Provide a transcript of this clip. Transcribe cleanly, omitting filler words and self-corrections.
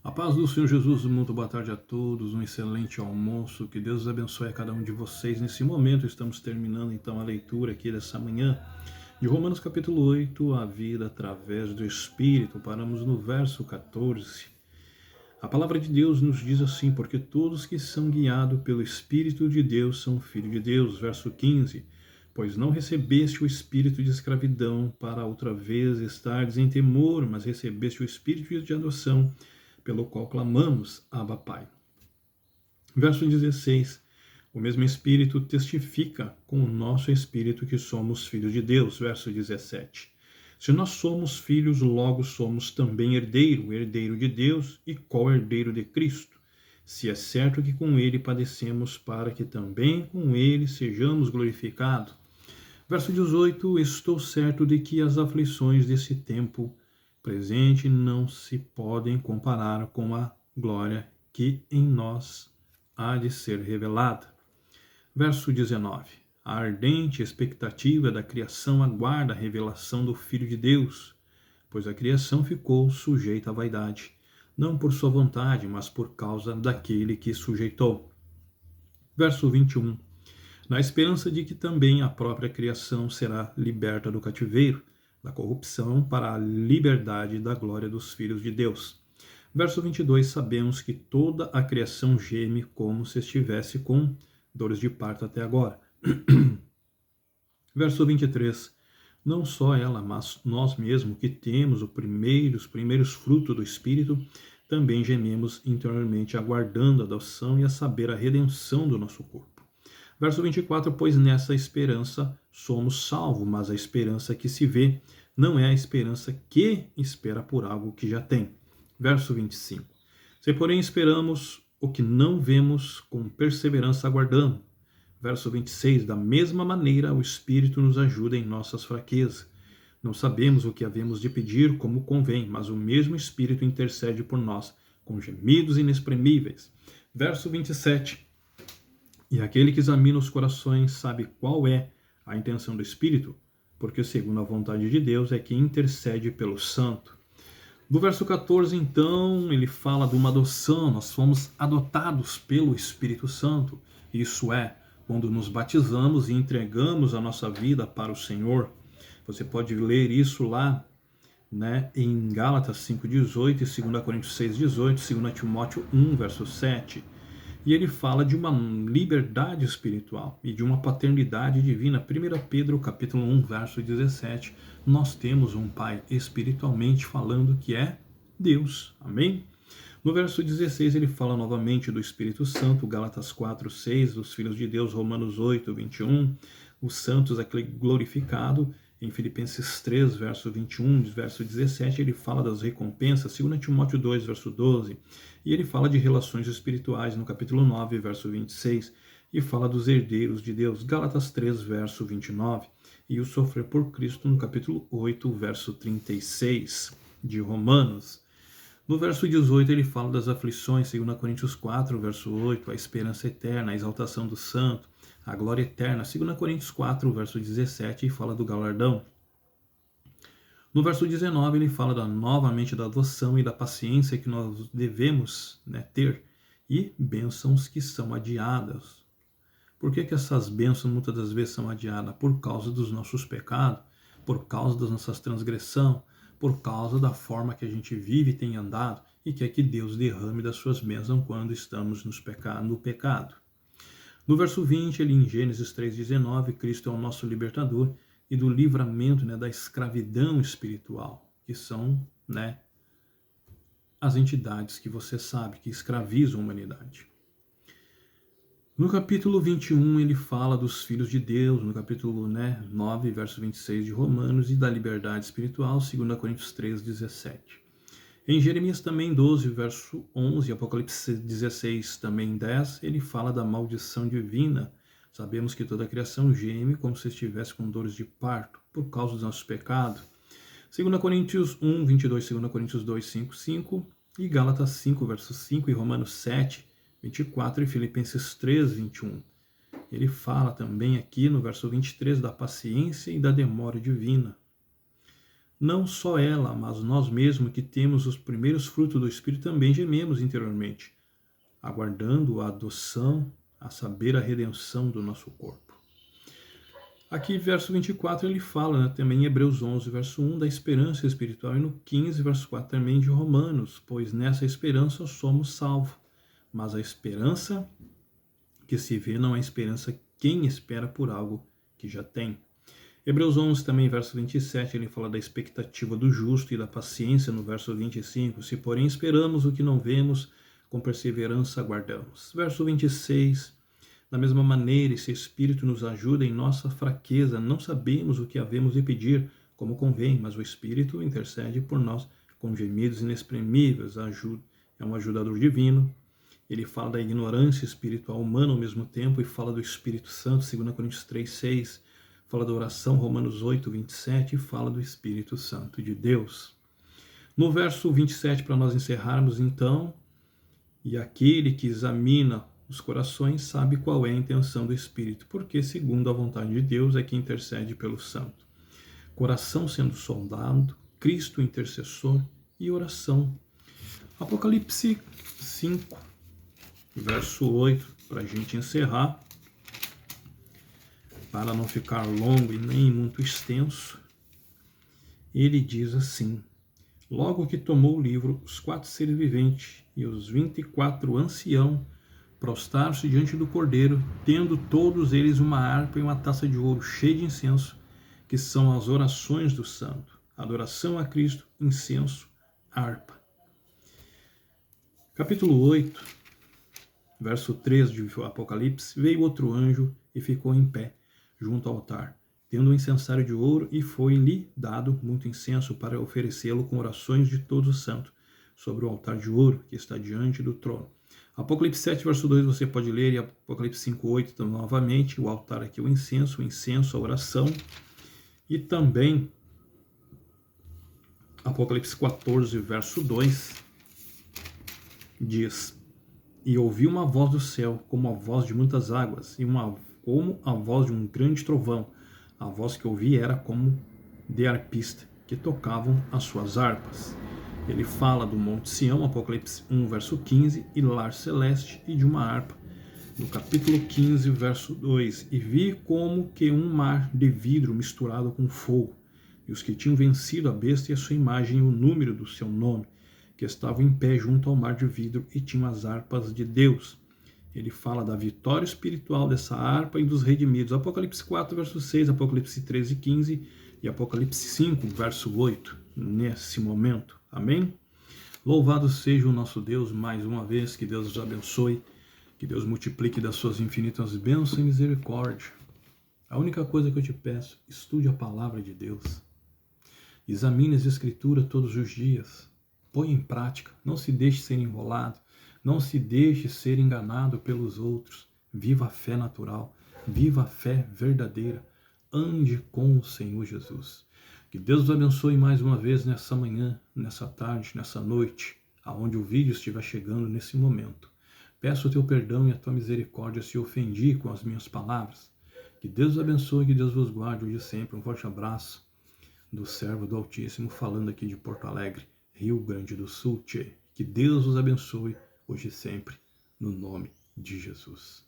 A paz do Senhor Jesus, muito boa tarde a todos, um excelente almoço, que Deus abençoe a cada um de vocês. Nesse momento estamos terminando então a leitura aqui dessa manhã de Romanos capítulo 8, a vida através do Espírito. Paramos no verso 14. A palavra de Deus nos diz assim: porque todos que são guiados pelo Espírito de Deus são filhos de Deus. Verso 15. Pois não recebeste o espírito de escravidão para outra vez estardes em temor, mas recebeste o espírito de adoção, pelo qual clamamos, Abba Pai. Verso 16. O mesmo Espírito testifica com o nosso Espírito que somos filhos de Deus. Verso 17. Se nós somos filhos, logo somos também herdeiro de Deus e co-herdeiro de Cristo. Se é certo que com ele padecemos, para que também com ele sejamos glorificados. Verso 18. Estou certo de que as aflições desse tempo presente não se podem comparar com a glória que em nós há de ser revelada. Verso 19. A ardente expectativa da criação aguarda a revelação do Filho de Deus, pois a criação ficou sujeita à vaidade, não por sua vontade, mas por causa daquele que sujeitou. Verso 21. Na esperança de que também a própria criação será liberta do cativeiro, da corrupção, para a liberdade da glória dos filhos de Deus. Verso 22, sabemos que toda a criação geme como se estivesse com dores de parto até agora. Verso 23, não só ela, mas nós mesmos que temos os primeiros frutos do Espírito, também gememos interiormente, aguardando a adoção e a saber a redenção do nosso corpo. Verso 24, pois nessa esperança somos salvos, mas a esperança que se vê não é a esperança que espera por algo que já tem. Verso 25, se porém esperamos o que não vemos, com perseverança aguardamos. Verso 26, da mesma maneira o Espírito nos ajuda em nossas fraquezas. Não sabemos o que havemos de pedir como convém, mas o mesmo Espírito intercede por nós, com gemidos inexprimíveis. Verso 27, e aquele que examina os corações sabe qual é a intenção do Espírito, porque segundo a vontade de Deus é que intercede pelo santo. No verso 14, então, ele fala de uma adoção. Nós fomos adotados pelo Espírito Santo. Isso é, quando nos batizamos e entregamos a nossa vida para o Senhor. Você pode ler isso lá, em Gálatas 5,18, 2 Coríntios 6,18, 2 Timóteo 1, verso 7. E ele fala de uma liberdade espiritual e de uma paternidade divina. 1 Pedro capítulo 1, verso 17, nós temos um Pai espiritualmente falando que é Deus. Amém? No verso 16 ele fala novamente do Espírito Santo, Gálatas 4, 6, dos filhos de Deus, Romanos 8, 21, os santos, aquele glorificado. Em Filipenses 3, verso 21, verso 17, ele fala das recompensas. 2 Timóteo 2, verso 12, e ele fala de relações espirituais no capítulo 9, verso 26, e fala dos herdeiros de Deus, Gálatas 3, verso 29, e o sofrer por Cristo no capítulo 8, verso 36 de Romanos. No verso 18 ele fala das aflições, 2 Coríntios 4, verso 8, a esperança eterna, a exaltação do santo, a glória eterna. 2 Coríntios 4, verso 17, e fala do galardão. No verso 19 ele fala novamente da adoção e da paciência que nós devemos ter, e bênçãos que são adiadas. Por que essas bênçãos muitas das vezes são adiadas? Por causa dos nossos pecados, por causa das nossas transgressões, por causa da forma que a gente vive e tem andado, e quer que Deus derrame das suas bênçãos quando estamos no pecado. No verso 20, ali em Gênesis 3,19, Cristo é o nosso libertador e do livramento da escravidão espiritual, que são as entidades que você sabe que escravizam a humanidade. No capítulo 21, ele fala dos filhos de Deus, no capítulo 9, verso 26 de Romanos, e da liberdade espiritual, 2 Coríntios 3, 17. Em Jeremias também 12, verso 11, Apocalipse 16, também 10, ele fala da maldição divina. Sabemos que toda a criação geme como se estivesse com dores de parto, por causa dos nossos pecados. 2 Coríntios 1, 22, 2 Coríntios 2, 5, 5, e Gálatas 5, verso 5, e Romanos 7, 24, e Filipenses 3, 21. Ele fala também aqui no verso 23 da paciência e da demora divina. Não só ela, mas nós mesmos que temos os primeiros frutos do Espírito também gememos interiormente, aguardando a adoção, a saber, a redenção do nosso corpo. Aqui, verso 24, ele fala, né, também em Hebreus 11, verso 1, da esperança espiritual, e no 15, verso 4, também de Romanos, pois nessa esperança somos salvos. Mas a esperança que se vê não é esperança quem espera por algo que já tem. Hebreus 11, também, verso 27, ele fala da expectativa do justo e da paciência no verso 25. Se, porém, esperamos o que não vemos, com perseverança aguardamos. Verso 26, da mesma maneira, esse Espírito nos ajuda em nossa fraqueza. Não sabemos o que havemos de pedir, como convém, mas o Espírito intercede por nós com gemidos inexprimíveis. É um ajudador divino. Ele fala da ignorância espiritual humana ao mesmo tempo e fala do Espírito Santo, 2 Coríntios 3, 6. Fala da oração, Romanos 8, 27, e fala do Espírito Santo de Deus. No verso 27, para nós encerrarmos, então, e aquele que examina os corações sabe qual é a intenção do Espírito, porque segundo a vontade de Deus é que intercede pelo santo. Coração sendo sondado, Cristo intercessor e oração. Apocalipse 5, verso 8, para a gente encerrar, para não ficar longo e nem muito extenso, ele diz assim: logo que tomou o livro, os 4 seres viventes e os 24 anciãos prostraram-se diante do Cordeiro, tendo todos eles uma harpa e uma taça de ouro cheia de incenso, que são as orações do santo. Adoração a Cristo, incenso, harpa. Capítulo 8, verso 3 de Apocalipse: veio outro anjo e ficou em pé junto ao altar, tendo um incensário de ouro, e foi-lhe dado muito incenso para oferecê-lo com orações de todos os santos sobre o altar de ouro que está diante do trono. Apocalipse 7, verso 2 você pode ler, e Apocalipse 5, 8 então, novamente, o altar aqui, o incenso, a oração, e também Apocalipse 14, verso 2 diz: e ouvi uma voz do céu, como a voz de muitas águas, e como a voz de um grande trovão. A voz que ouvi era como de arpista, que tocavam as suas harpas. Ele fala do Monte Sião, Apocalipse 1, verso 15, e lar celeste, e de uma harpa. No capítulo 15, verso 2, e vi como que um mar de vidro misturado com fogo, e os que tinham vencido a besta e a sua imagem e o número do seu nome, que estavam em pé junto ao mar de vidro e tinham as harpas de Deus. Ele fala da vitória espiritual dessa harpa e dos redimidos. Apocalipse 4, verso 6, Apocalipse 13, 15 e Apocalipse 5, verso 8, nesse momento. Amém? Louvado seja o nosso Deus mais uma vez, que Deus os abençoe, que Deus multiplique das suas infinitas bênçãos e misericórdia. A única coisa que eu te peço, estude a palavra de Deus. Examine as Escrituras todos os dias. Põe em prática, não se deixe ser enrolado, não se deixe ser enganado pelos outros. Viva a fé natural, viva a fé verdadeira. Ande com o Senhor Jesus. Que Deus os abençoe mais uma vez nessa manhã, nessa tarde, nessa noite, aonde o vídeo estiver chegando nesse momento. Peço o teu perdão e a tua misericórdia se ofendi com as minhas palavras. Que Deus os abençoe e que Deus vos guarde hoje e sempre. Um forte abraço do servo do Altíssimo, falando aqui de Porto Alegre, Rio Grande do Sul. Que Deus os abençoe hoje e sempre, no nome de Jesus.